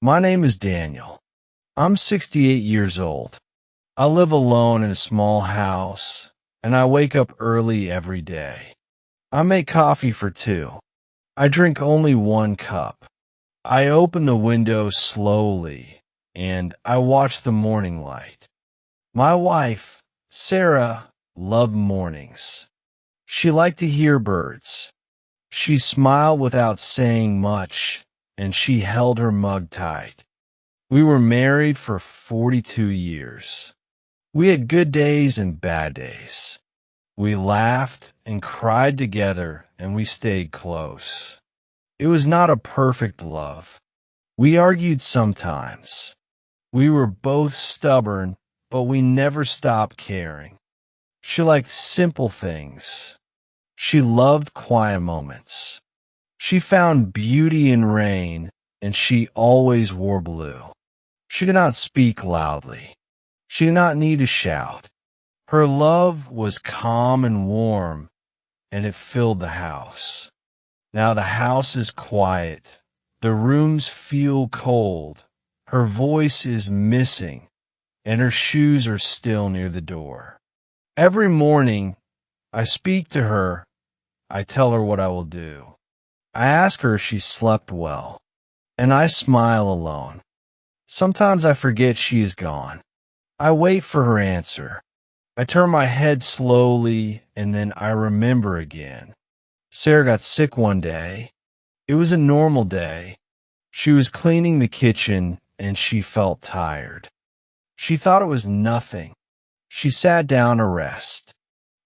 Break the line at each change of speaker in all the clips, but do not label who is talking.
My name is Daniel. I'm 68 years old. I live alone in a small house, and I wake up early every day. I make coffee for two. I drink only one cup. I open the window slowly, and I watch the morning light. My wife, Sarah, loved mornings. She liked to hear birds. She smiled without saying much, and she held her mug tight. We were married for 42 years. We had good days and bad days. We laughed and cried together, and we stayed close. It was not a perfect love. We argued sometimes. We were both stubborn, but we never stopped caring. She liked simple things. She loved quiet moments. She found beauty in rain, and she always wore blue. She did not speak loudly. She did not need to shout. Her love was calm and warm, and it filled the house. Now the house is quiet. The rooms feel cold. Her voice is missing, and her shoes are still near the door. Every morning, I speak to her. I tell her what I will do. I ask her if she slept well, and I smile alone. Sometimes I forget she is gone. I wait for her answer. I turn my head slowly, and then I remember again. Sarah got sick one day. It was a normal day. She was cleaning the kitchen, and she felt tired. She thought it was nothing. She sat down to rest.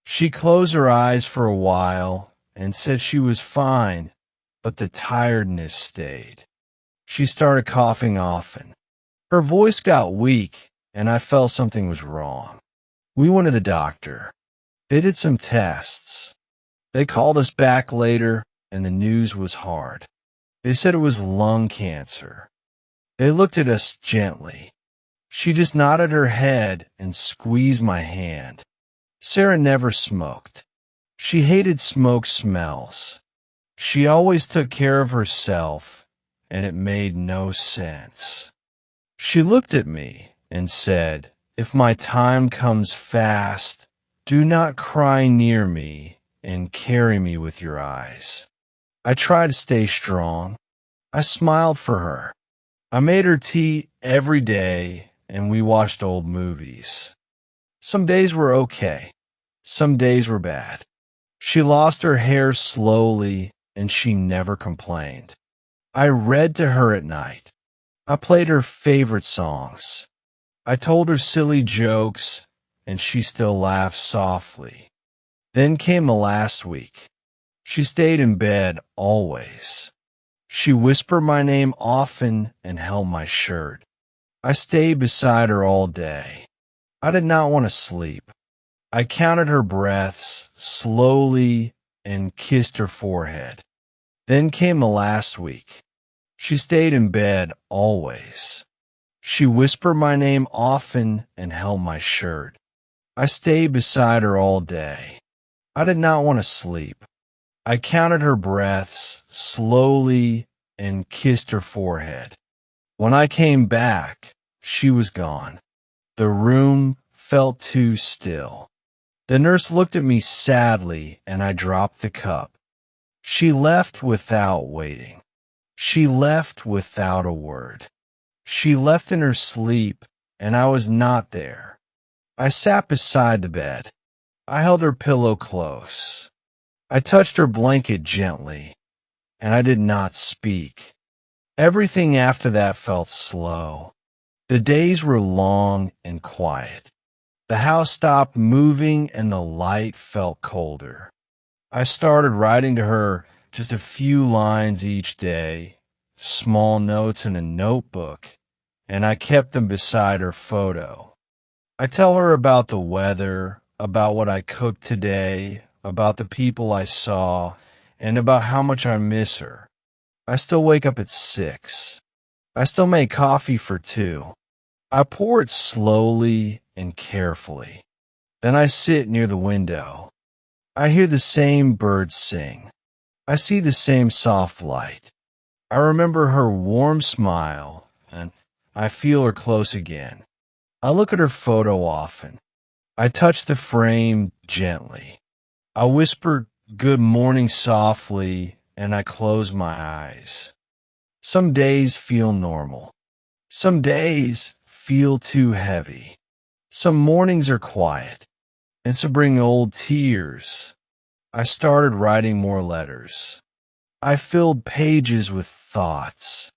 She closed her eyes for a while and said she was fine, but the tiredness stayed. She started coughing often. Her voice got weak, and I felt something was wrong. We went to the doctor. They did some tests. They called us back later, and the news was hard. They said it was lung cancer. They looked at us gently. She just nodded her head and squeezed my hand. Sarah never smoked. She hated smoke smells. She always took care of herself, and it made no sense. She looked at me and said, "If my time comes fast, do not cry near me and carry me with your eyes." I tried to stay strong. I smiled for her. I made her tea every day, and we watched old movies. Some days were okay. Some days were bad. She lost her hair slowly, and she never complained. I read to her at night. I played her favorite songs. I told her silly jokes, and she still laughed softly. Then came the last week. She stayed in bed always. She whispered my name often and held my shirt. I stayed beside her all day. I did not want to sleep. I counted her breaths slowly and kissed her forehead. Then came the last week. She stayed in bed always. She whispered my name often and held my shirt. I stayed beside her all day. I did not want to sleep. I counted her breaths slowly and kissed her forehead. When I came back, she was gone. The room felt too still. The nurse looked at me sadly, and I dropped the cup. She left without waiting. She left without a word. She left in her sleep, and I was not there. I sat beside the bed. I held her pillow close. I touched her blanket gently, and I did not speak. Everything after that felt slow. The days were long and quiet. The house stopped moving, and the light felt colder. I started writing to her just a few lines each day, small notes in a notebook, and I kept them beside her photo. I tell her about the weather, about what I cooked today, about the people I saw, and about how much I miss her. I still wake up at 6. I still make coffee for 2. I pour it slowly and carefully. Then I sit near the window. I hear the same birds sing. I see the same soft light. I remember her warm smile, and I feel her close again. I look at her photo often. I touch the frame gently. I whisper good morning softly, and I close my eyes. Some days feel normal. Some days feel too heavy. Some mornings are quiet, and some bring old tears. I started writing more letters. I filled pages with thoughts.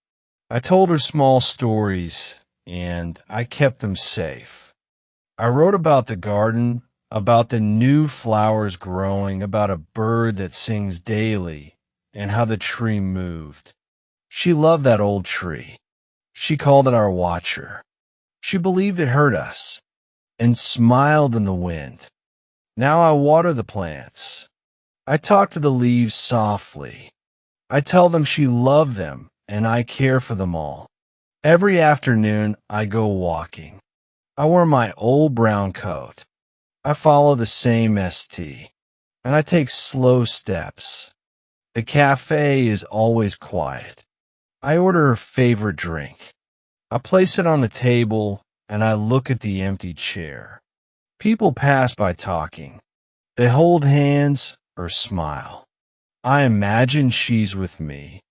I told her small stories, and I kept them safe. I wrote about the garden, about the new flowers growing, about a bird that sings daily, and how the tree moved. She loved that old tree. She called it our watcher. She believed it heard us, and smiled in the wind. Now I water the plants. I talk to the leaves softly. I tell them she loved them, and I care for them all. Every afternoon, I go walking. I wear my old brown coat. I follow the same ST, and I take slow steps. The cafe is always quiet. I order her favorite drink. I place it on the table, and I look at the empty chair. People pass by talking. They hold hands or smile. I imagine she's with me,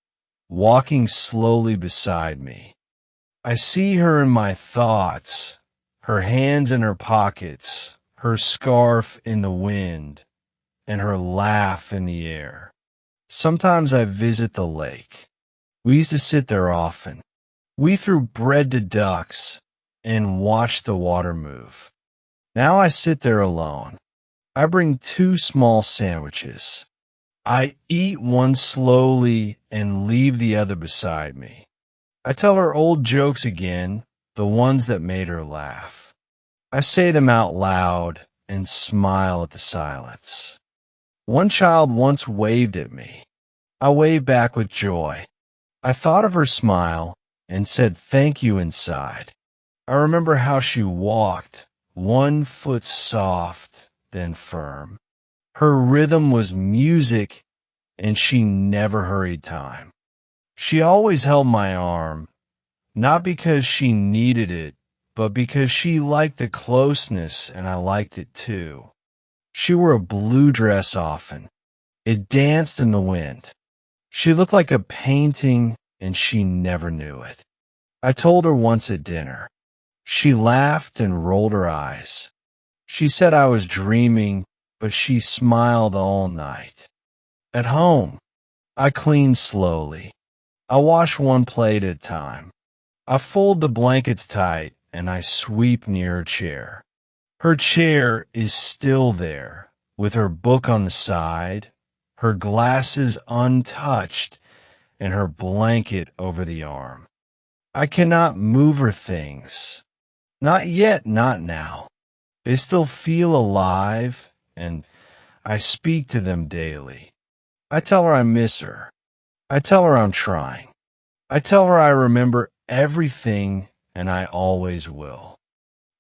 walking slowly beside me. I see her in my thoughts, her hands in her pockets, her scarf in the wind, and her laugh in the air. Sometimes I visit the lake. We used to sit there often. We threw bread to ducks and watched the water move. Now I sit there alone. I bring 2 small sandwiches. I eat one slowly and leave the other beside me. I tell her old jokes again, the ones that made her laugh. I say them out loud and smile at the silence. One child once waved at me. I waved back with joy. I thought of her smile and said thank you inside. I remember how she walked, one foot soft, then firm. Her rhythm was music, and she never hurried time. She always held my arm, not because she needed it, but because she liked the closeness and I liked it too. She wore a blue dress often. It danced in the wind. She looked like a painting, and she never knew it. I told her once at dinner. She laughed and rolled her eyes. She said I was dreaming, but she smiled all night. At home, I clean slowly. I wash one plate at a time. I fold the blankets tight, and I sweep near her chair. Her chair is still there, with her book on the side, her glasses untouched, and her blanket over the arm. I cannot move her things. Not yet, not now. They still feel alive, and I speak to them daily. I tell her I miss her. I tell her I'm trying. I tell her I remember everything, and I always will.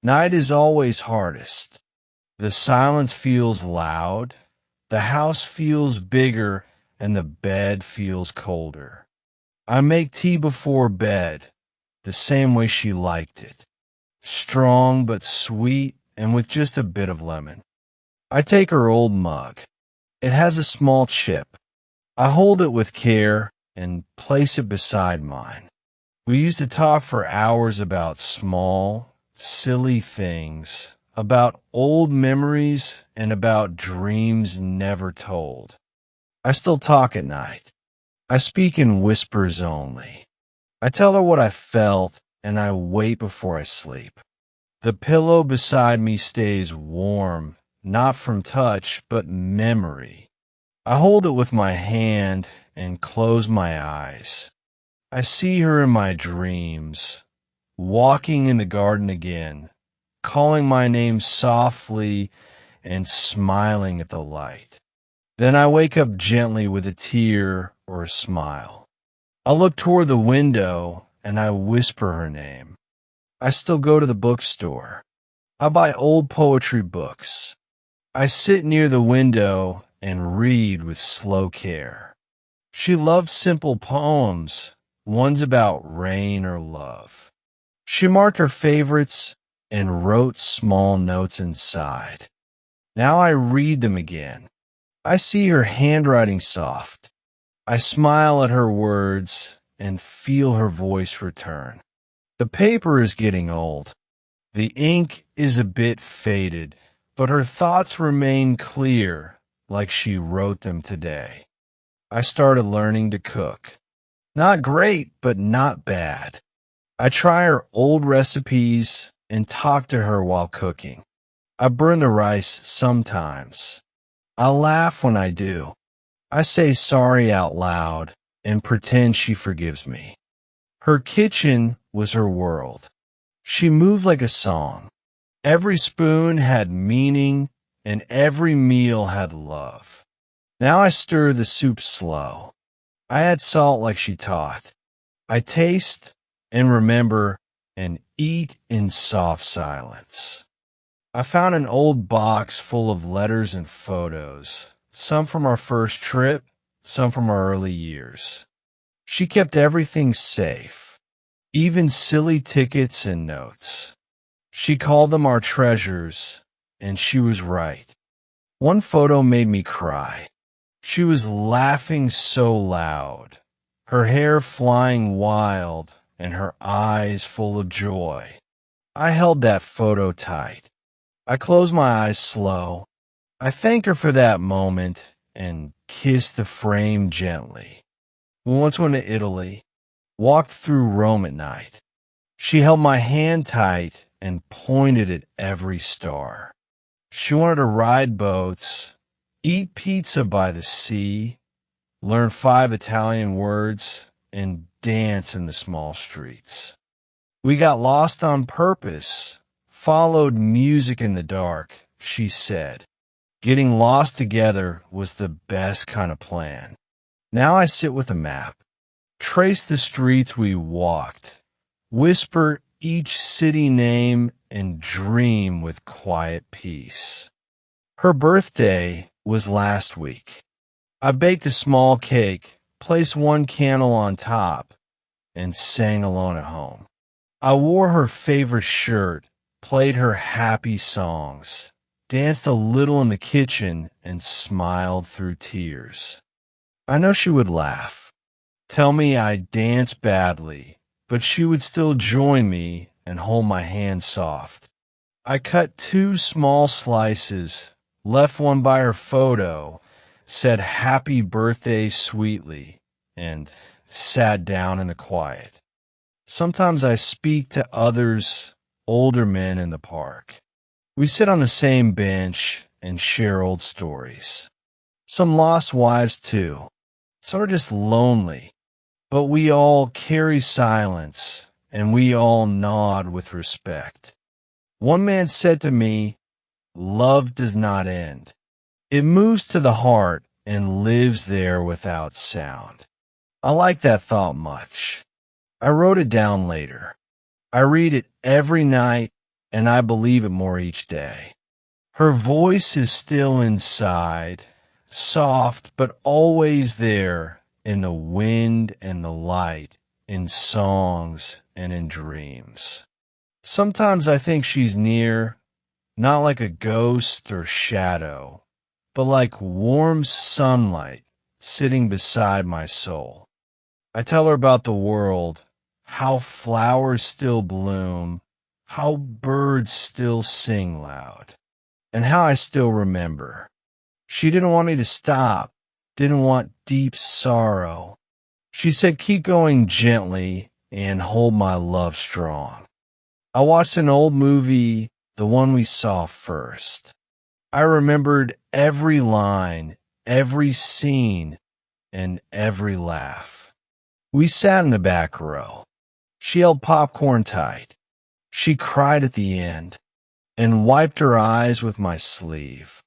Night is always hardest. The silence feels loud. The house feels bigger, and the bed feels colder. I make tea before bed, the same way she liked it. Strong but sweet, and with just a bit of lemon. I take her old mug. It has a small chip. I hold it with care and place it beside mine. We used to talk for hours about small, silly things, about old memories, and about dreams never told. I still talk at night. I speak in whispers only. I tell her what I felt, and I wait before I sleep. The pillow beside me stays warm, not from touch, but memory. I hold it with my hand and close my eyes. I see her in my dreams, walking in the garden again, calling my name softly and smiling at the light. Then I wake up gently with a tear or a smile. I look toward the window and I whisper her name. I still go to the bookstore. I buy old poetry books. I sit near the window and read with slow care. She loved simple poems, One's about rain or love. She marked her favorites and wrote small notes inside. Now I read them again. I see her handwriting soft. I smile at her words and feel her voice return. The paper is getting old. The ink is a bit faded, but her thoughts remain clear, like she wrote them today. I started learning to cook. Not great, but not bad. I try her old recipes and talk to her while cooking. I burn the rice sometimes. I laugh when I do. I say sorry out loud and pretend she forgives me. Her kitchen was her world. She moved like a song. Every spoon had meaning and every meal had love. Now I stir the soup slow. I add salt like she taught. I taste and remember and eat in soft silence. I found an old box full of letters and photos, some from our first trip, some from our early years. She kept everything safe, even silly tickets and notes. She called them our treasures, and she was right. One photo made me cry. She was laughing so loud, her hair flying wild, and her eyes full of joy. I held that photo tight. I closed my eyes slow. I thanked her for that moment and kissed the frame gently. We once went to Italy, walked through Rome at night. She held my hand tight and pointed at every star. She wanted to ride boats, eat pizza by the sea, learn 5 Italian words, and dance in the small streets. We got lost on purpose, followed music in the dark, she said. Getting lost together was the best kind of plan. Now I sit with a map, trace the streets we walked, whisper each city name, and dream with quiet peace. Her birthday was last week. I baked a small cake, placed one candle on top, and sang alone at home. I wore her favorite shirt, played her happy songs, danced a little in the kitchen, and smiled through tears. I know she would laugh, tell me I danced badly, but she would still join me and hold my hand soft. I cut 2 small slices, left one by her photo, said happy birthday sweetly, and sat down in the quiet. Sometimes I speak to others, older men in the park. We sit on the same bench and share old stories. Some lost wives too. Some are just lonely. But we all carry silence, and we all nod with respect. One man said to me, "Love does not end. It moves to the heart and lives there without sound." I like that thought much. I wrote it down later. I read it every night, and I believe it more each day. Her voice is still inside, soft but always there in the wind and the light, in songs and in dreams. Sometimes I think she's near, not like a ghost or shadow, but like warm sunlight sitting beside my soul. I tell her about the world, how flowers still bloom, how birds still sing loud, and how I still remember. She didn't want me to stop, didn't want deep sorrow. She said keep going gently and hold my love strong. I watched an old movie, the one we saw first. I remembered every line, every scene, and every laugh. We sat in the back row. She held popcorn tight. She cried at the end and wiped her eyes with my sleeve.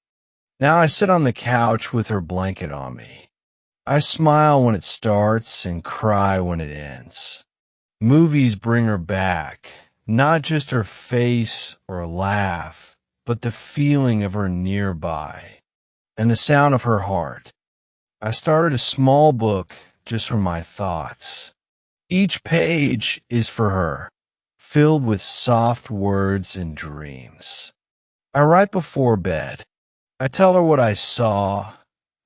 Now I sit on the couch with her blanket on me. I smile when it starts and cry when it ends. Movies bring her back, not just her face or laugh, but the feeling of her nearby and the sound of her heart. I started a small book just for my thoughts. Each page is for her, filled with soft words and dreams. I write before bed. I tell her what I saw,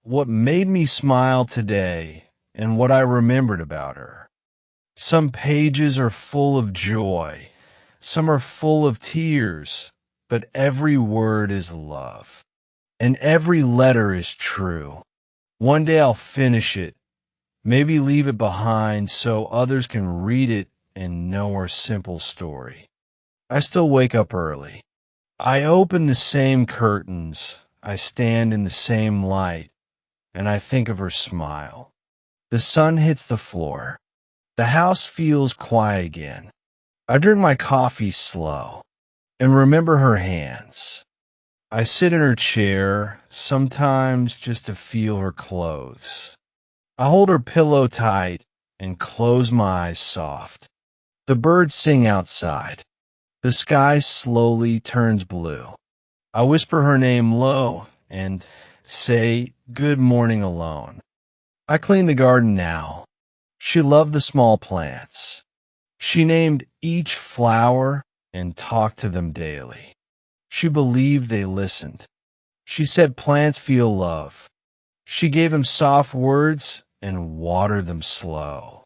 what made me smile today, and what I remembered about her. Some pages are full of joy, some are full of tears, but every word is love, and every letter is true. One day I'll finish it, maybe leave it behind so others can read it and know our simple story. I still wake up early. I open the same curtains. I stand in the same light, and I think of her smile. The sun hits the floor. The house feels quiet again. I drink my coffee slow and remember her hands. I sit in her chair, sometimes just to feel her clothes. I hold her pillow tight and close my eyes soft. The birds sing outside. The sky slowly turns blue. I whisper her name low and say good morning alone. I clean the garden now. She loved the small plants. She named each flower and talked to them daily. She believed they listened. She said plants feel love. She gave them soft words and watered them slow.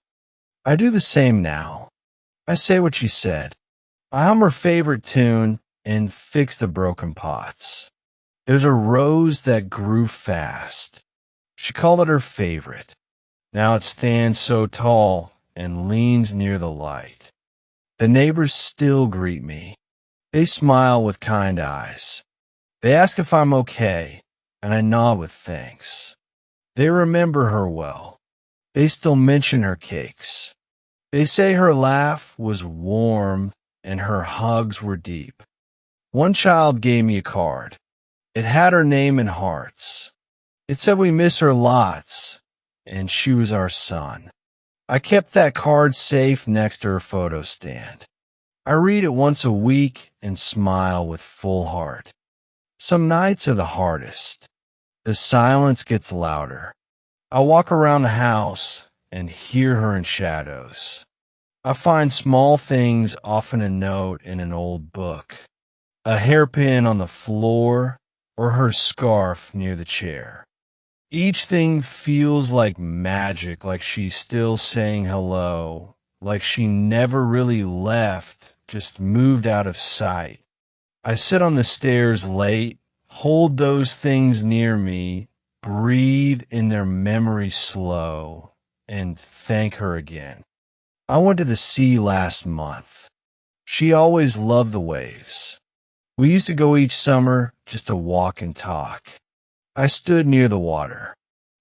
I do the same now. I say what she said. I hum her favorite tune and fix the broken pots. There's a rose that grew fast. She called it her favorite. Now it stands so tall and leans near the light. The neighbors still greet me. They smile with kind eyes. They ask if I'm okay, and I nod with thanks. They remember her well. They still mention her cakes. They say her laugh was warm and her hugs were deep. One child gave me a card. It had her name in hearts. It said we miss her lots, and she was our son. I kept that card safe next to her photo stand. I read it once a week and smile with full heart. Some nights are the hardest. The silence gets louder. I walk around the house and hear her in shadows. I find small things, often a note in an old book, a hairpin on the floor, or her scarf near the chair. Each thing feels like magic, like she's still saying hello, like she never really left, just moved out of sight. I sit on the stairs late, hold those things near me, breathe in their memory slow, and thank her again. I went to the sea last month. She always loved the waves. We used to go each summer just to walk and talk. I stood near the water.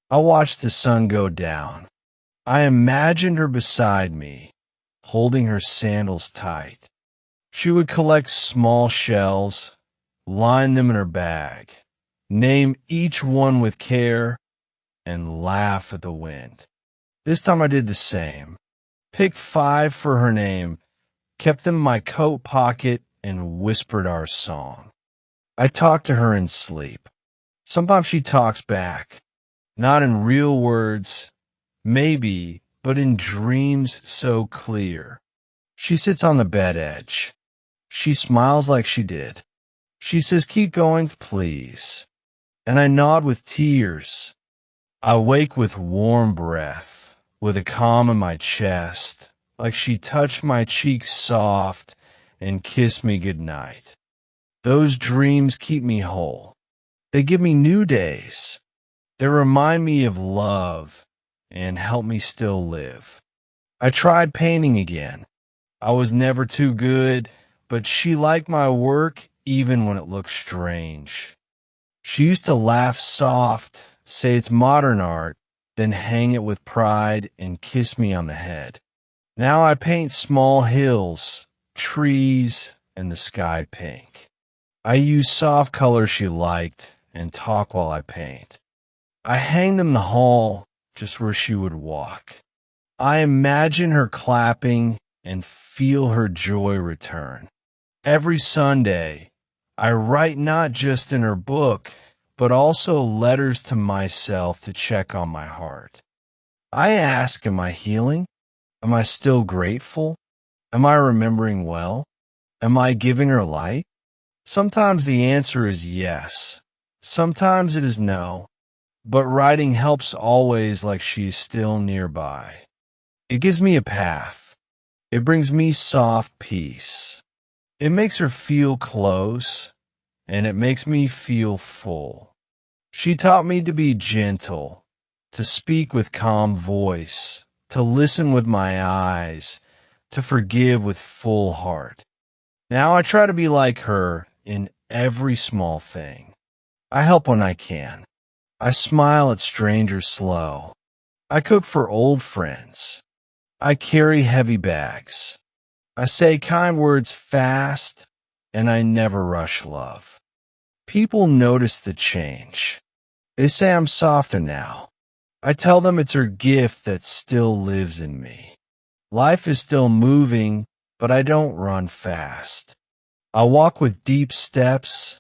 I watched the sun go down. I imagined her beside me, holding her sandals tight. She would collect small shells, line them in her bag, name each one with care, and laugh at the wind. This time I did the same. Picked 5 for her name, kept them in my coat pocket, and whispered our song. I talked to her in sleep. Sometimes she talks back, not in real words, maybe, but in dreams so clear. She sits on the bed edge. She smiles like she did. She says, keep going, please. And I nod with tears. I wake with warm breath, with a calm in my chest, like she touched my cheeks soft and kissed me goodnight. Those dreams keep me whole. They give me new days. They remind me of love and help me still live. I tried painting again. I was never too good, but she liked my work even when it looked strange. She used to laugh soft, say it's modern art, then hang it with pride and kiss me on the head. Now I paint small hills, trees, and the sky pink. I use soft colors she liked and talk while I paint. I hang them in the hall just where she would walk. I imagine her clapping and feel her joy return. Every Sunday, I write not just in her book, but also letters to myself to check on my heart. I ask, am I healing? Am I still grateful? Am I remembering well? Am I giving her light? Sometimes the answer is yes. Sometimes it is no. But writing helps always like she is still nearby. It gives me a path. It brings me soft peace. It makes her feel close, and it makes me feel full. She taught me to be gentle, to speak with calm voice, to listen with my eyes, to forgive with full heart. Now I try to be like her in every small thing. I help when I can. I smile at strangers slow. I cook for old friends. I carry heavy bags. I say kind words fast, and I never rush love. People notice the change. They say I'm softer now. I tell them it's her gift that still lives in me. Life is still moving, but I don't run fast. I walk with deep steps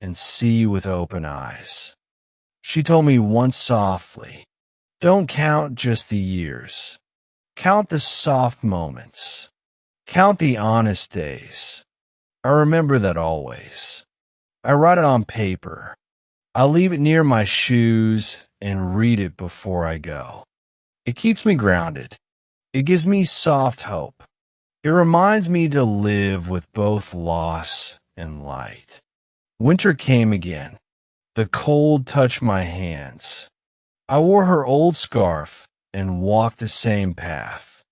and see with open eyes. She told me once softly, don't count just the years. Count the soft moments. Count the honest days. I remember that always. I write it on paper. I leave it near my shoes and read it before I go. It keeps me grounded. It gives me soft hope. It reminds me to live with both loss and light. Winter came again. The cold touched my hands. I wore her old scarf and walked the same path.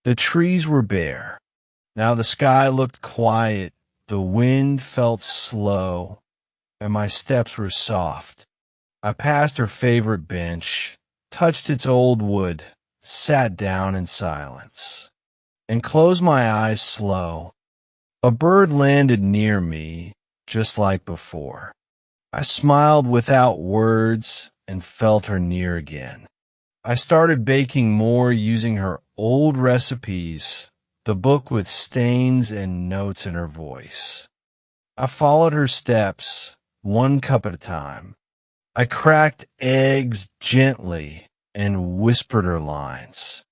The trees were bare. Now the sky looked quiet. The wind felt slow, and my steps were soft. I passed her favorite bench, touched its old wood, sat down in silence, and closed my eyes slow. A bird landed near me, just like before. I smiled without words and felt her near again. I started baking more using her old recipes, the book with stains and notes in her voice. I followed her steps, one cup at a time. I cracked eggs gently and whispered her lines.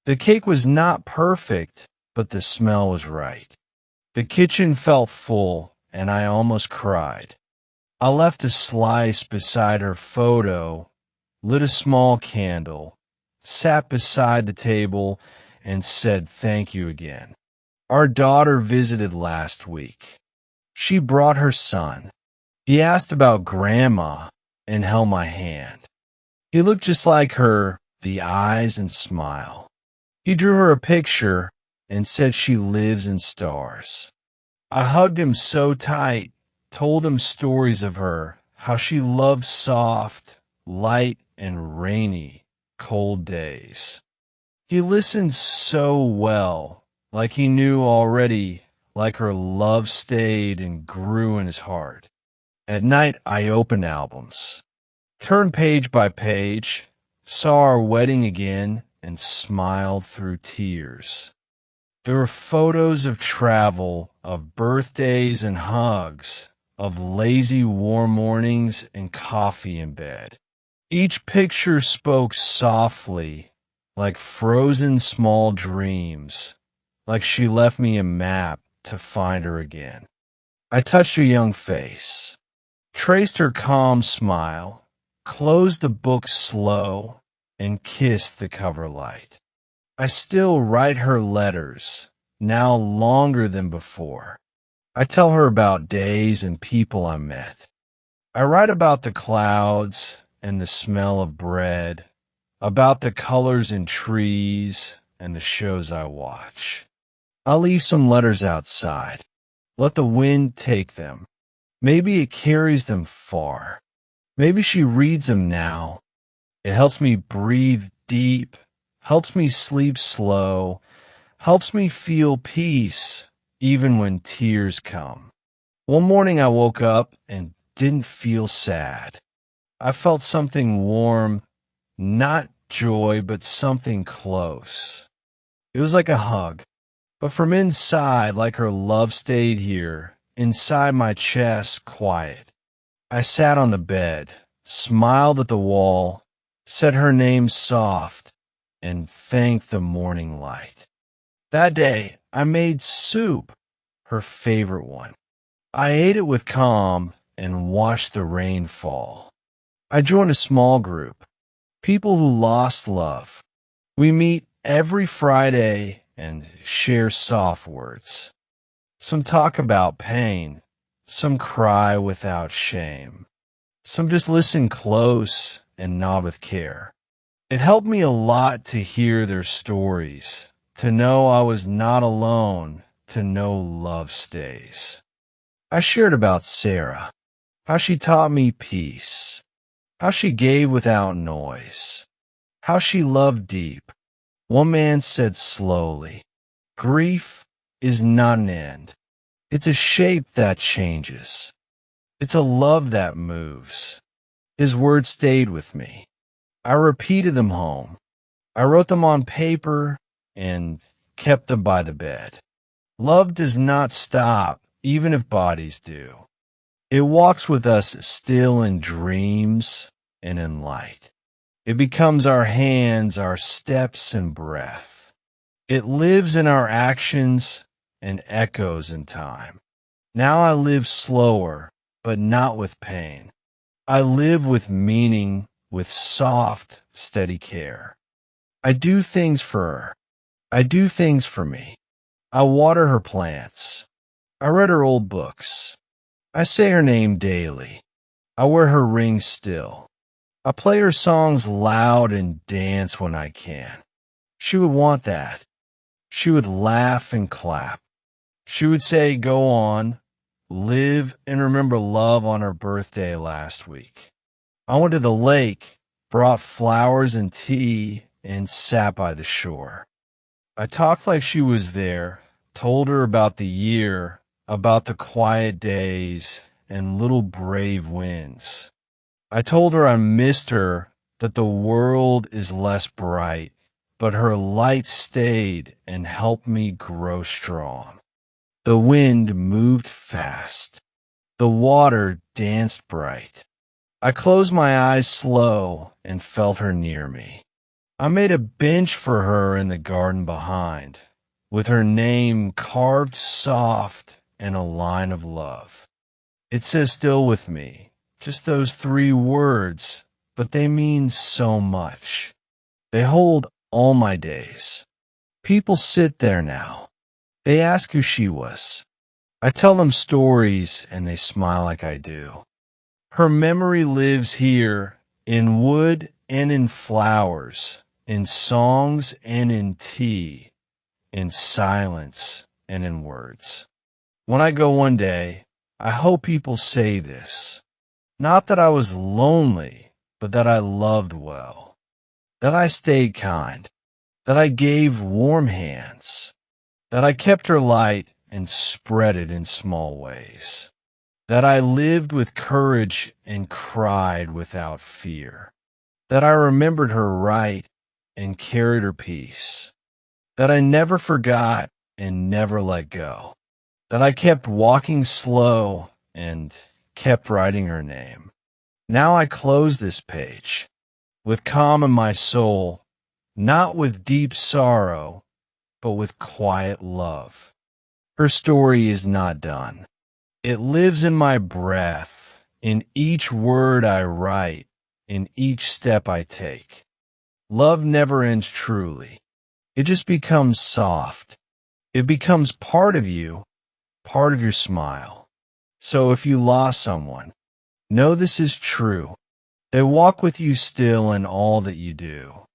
The cake was not perfect, but the smell was right. The kitchen felt full, and I almost cried. I left a slice beside her photo, lit a small candle, sat beside the table, and said thank you again. Our daughter visited last week. She brought her son. He asked about Grandma and held my hand. He looked just like her, the eyes and smile. He drew her a picture and said she lives in stars. I hugged him so tight, told him stories of her, how she loved soft, light, and rainy, cold days. He listened so well, like he knew already, like her love stayed and grew in his heart. At night, I opened albums, turned page by page, saw our wedding again, and smiled through tears. There were photos of travel, of birthdays and hugs, of lazy warm mornings and coffee in bed. Each picture spoke softly, like frozen small dreams, like she left me a map to find her again. I touched her young face, traced her calm smile, closed the book slow, and kissed the cover light. I still write her letters, now longer than before. I tell her about days and people I met. I write about the clouds and the smell of bread, about the colors in trees and the shows I watch. I'll leave some letters outside. Let the wind take them. Maybe it carries them far. Maybe she reads them now. It helps me breathe deep, helps me sleep slow, helps me feel peace even when tears come. One morning I woke up and didn't feel sad. I felt something warm, not joy, but something close. It was like a hug, but from inside, like her love stayed here, inside my chest, quiet. I sat on the bed, smiled at the wall, said her name soft, and thank the morning light. That day, I made soup, her favorite one. I ate it with calm and watched the rain fall. I joined a small group, people who lost love. We meet every Friday and share soft words. Some talk about pain, some cry without shame. Some just listen close and nod with care. It helped me a lot to hear their stories, to know I was not alone, to know love stays. I shared about Sarah, how she taught me peace, how she gave without noise, how she loved deep. One man said slowly, "Grief is not an end. It's a shape that changes. It's a love that moves." His words stayed with me. I repeated them home. I wrote them on paper and kept them by the bed. Love does not stop, even if bodies do. It walks with us still in dreams and in light. It becomes our hands, our steps, and breath. It lives in our actions and echoes in time. Now I live slower, but not with pain. I live with meaning, with soft, steady care. I do things for her. I do things for me. I water her plants. I read her old books. I say her name daily. I wear her ring still. I play her songs loud and dance when I can. She would want that. She would laugh and clap. She would say, "Go on, live and remember love," on her birthday last week. I went to the lake, brought flowers and tea, and sat by the shore. I talked like she was there, told her about the year, about the quiet days and little brave winds. I told her I missed her, that the world is less bright, but her light stayed and helped me grow strong. The wind moved fast. The water danced bright. I closed my eyes slow and felt her near me. I made a bench for her in the garden behind, with her name carved soft and a line of love. It says still with me, just those 3 words, but they mean so much. They hold all my days. People sit there now. They ask who she was. I tell them stories and they smile like I do. Her memory lives here in wood and in flowers, in songs and in tea, in silence and in words. When I go one day, I hope people say this. Not that I was lonely, but that I loved well, that I stayed kind, that I gave warm hands, that I kept her light and spread it in small ways, that I lived with courage and cried without fear, that I remembered her right and carried her peace, that I never forgot and never let go, that I kept walking slow and kept writing her name. Now I close this page with calm in my soul, not with deep sorrow, but with quiet love. Her story is not done. It lives in my breath, in each word I write, in each step I take. Love never ends truly. It just becomes soft. It becomes part of you, part of your smile. So if you lost someone, know this is true. They walk with you still in all that you do.